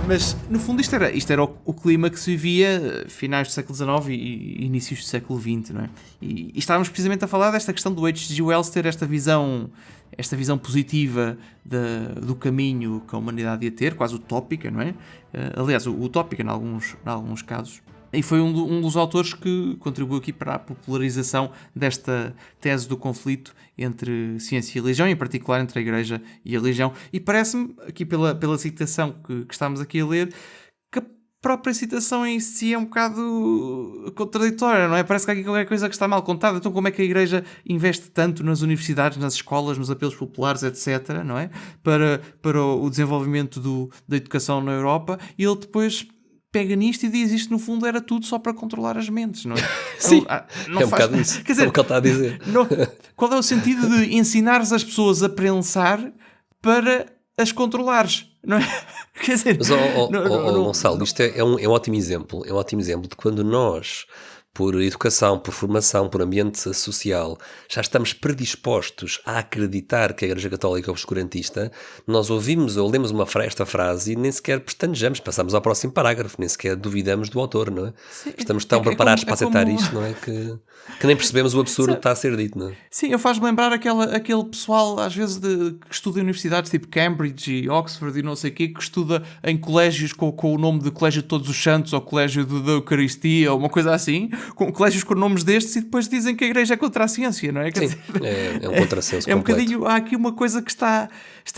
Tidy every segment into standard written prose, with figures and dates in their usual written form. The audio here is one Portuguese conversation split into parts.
Mas, no fundo, isto era o clima que se vivia finais do século XIX e inícios do século XX, não é? E estávamos precisamente a falar desta questão do H.G. Wells ter esta visão positiva do caminho que a humanidade ia ter, quase utópica, não é? Aliás, utópica em alguns casos. E foi um dos autores que contribuiu aqui para a popularização desta tese do conflito entre ciência e religião, em particular entre a Igreja e a religião. E parece-me, aqui pela citação que estamos aqui a ler, que a própria citação em si é um bocado contraditória, não é? Parece que há aqui qualquer coisa que está mal contada. Então como é que a Igreja investe tanto nas universidades, nas escolas, nos apelos populares, etc., não é? Para o desenvolvimento da educação na Europa, e ele depois pega nisto e diz isto no fundo era tudo só para controlar as mentes, não é? Sim, não é um bocado isso. Quer dizer, é o que ele está a dizer. Qual é o sentido de ensinares as pessoas a pensar para as controlares, não é? Quer dizer... Mas, Gonçalo, isto é um ótimo exemplo. É um ótimo exemplo de quando nós, por educação, por formação, por ambiente social, já estamos predispostos a acreditar que a Igreja Católica é obscurantista, nós ouvimos ou lemos esta frase e nem sequer pestanejamos, passamos ao próximo parágrafo, nem sequer duvidamos do autor, não é? Sim, estamos tão preparados para aceitar isto, não é? Que nem percebemos o absurdo que está a ser dito, não é? Sim, faz-me lembrar aquele pessoal, às vezes, que estuda em universidades tipo Cambridge e Oxford e não sei o quê, que estuda em colégios com o nome de Colégio de Todos os Santos ou Colégio da Eucaristia ou uma coisa assim, com colégios com nomes destes, e depois dizem que a Igreja é contra a ciência, não é? Sim, é um contrassenso completo. É um bocadinho, há aqui uma coisa que está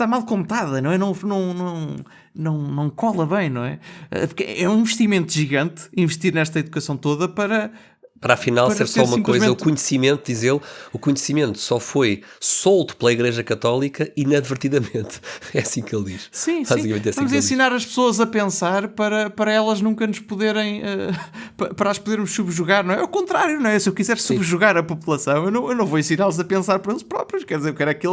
mal contada, não é? Não cola bem, não é? Porque é um investimento gigante investir nesta educação toda para afinal ser só uma coisa, o conhecimento, diz ele, o conhecimento só foi solto pela Igreja Católica inadvertidamente. É assim que ele diz. Sim. Vamos ensinar as pessoas a pensar para elas nunca nos poderem, para as podermos subjugar, não é? Ao contrário, não é? Se eu quiser subjugar a população, eu não vou ensiná-los a pensar por eles próprios, quer dizer, eu quero é que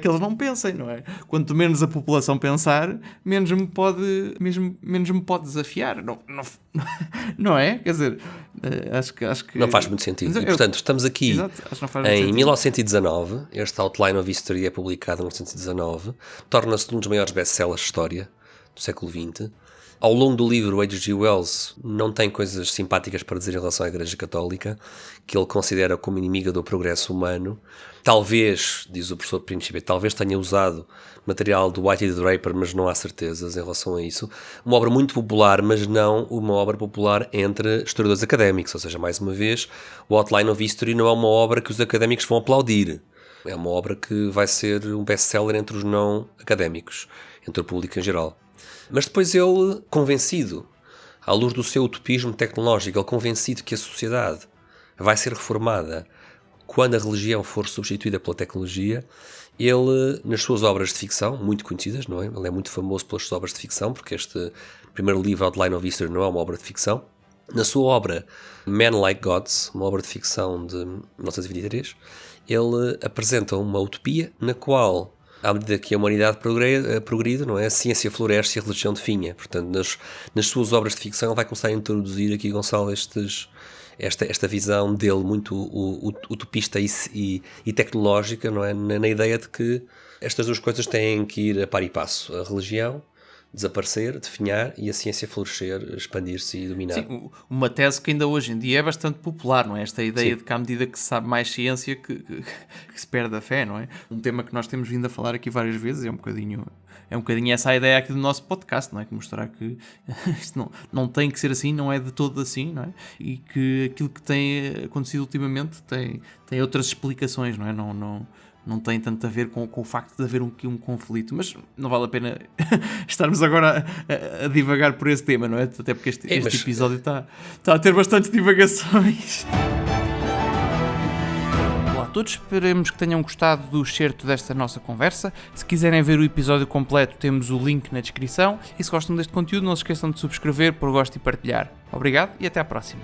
eles não pensem, não é? Quanto menos a população pensar, menos me pode desafiar, não é? Quer dizer, acho que... Não faz muito sentido. E, portanto, estamos aqui em 1919, este Outline of History é publicado em 1919, torna-se um dos maiores best-sellers de história do século XX. Ao longo do livro, o H.G. Wells não tem coisas simpáticas para dizer em relação à Igreja Católica, que ele considera como inimiga do progresso humano. Talvez, diz o professor Príncipe, talvez tenha usado material do White e do Draper, mas não há certezas em relação a isso. Uma obra muito popular, mas não uma obra popular entre historiadores académicos. Ou seja, mais uma vez, o Outline of History não é uma obra que os académicos vão aplaudir. É uma obra que vai ser um best-seller entre os não académicos, entre o público em geral. Mas depois ele, convencido, à luz do seu utopismo tecnológico, ele convencido que a sociedade vai ser reformada quando a religião for substituída pela tecnologia, ele, nas suas obras de ficção, muito conhecidas, não é? Ele é muito famoso pelas suas obras de ficção, porque este primeiro livro, Outline of History, não é uma obra de ficção. Na sua obra Men Like Gods, uma obra de ficção de 1923, ele apresenta uma utopia na qual, à medida que a humanidade progride, não é? A ciência floresce e a religião definha. Portanto, nas suas obras de ficção, ele vai começar a introduzir aqui, Gonçalo, esta visão dele muito utopista e tecnológica, não é? Na ideia de que estas duas coisas têm que ir a par e passo. A religião desaparecer, definhar, e a ciência florescer, expandir-se e dominar. Sim, uma tese que ainda hoje em dia é bastante popular, não é? Esta ideia de que à medida que se sabe mais ciência que se perde a fé, não é? Um tema que nós temos vindo a falar aqui várias vezes, é um bocadinho essa a ideia aqui do nosso podcast, não é? Que mostrar que isto não tem que ser assim, não é de todo assim, não é? E que aquilo que tem acontecido ultimamente tem outras explicações, não é? Não tem tanto a ver com o facto de haver um conflito, mas não vale a pena estarmos agora a divagar por esse tema, não é? Até porque este episódio está a ter bastantes divagações. Olá a todos, esperemos que tenham gostado do excerto desta nossa conversa. Se quiserem ver o episódio completo, temos o link na descrição. E se gostam deste conteúdo, não se esqueçam de subscrever, pôr gosto e partilhar. Obrigado e até à próxima.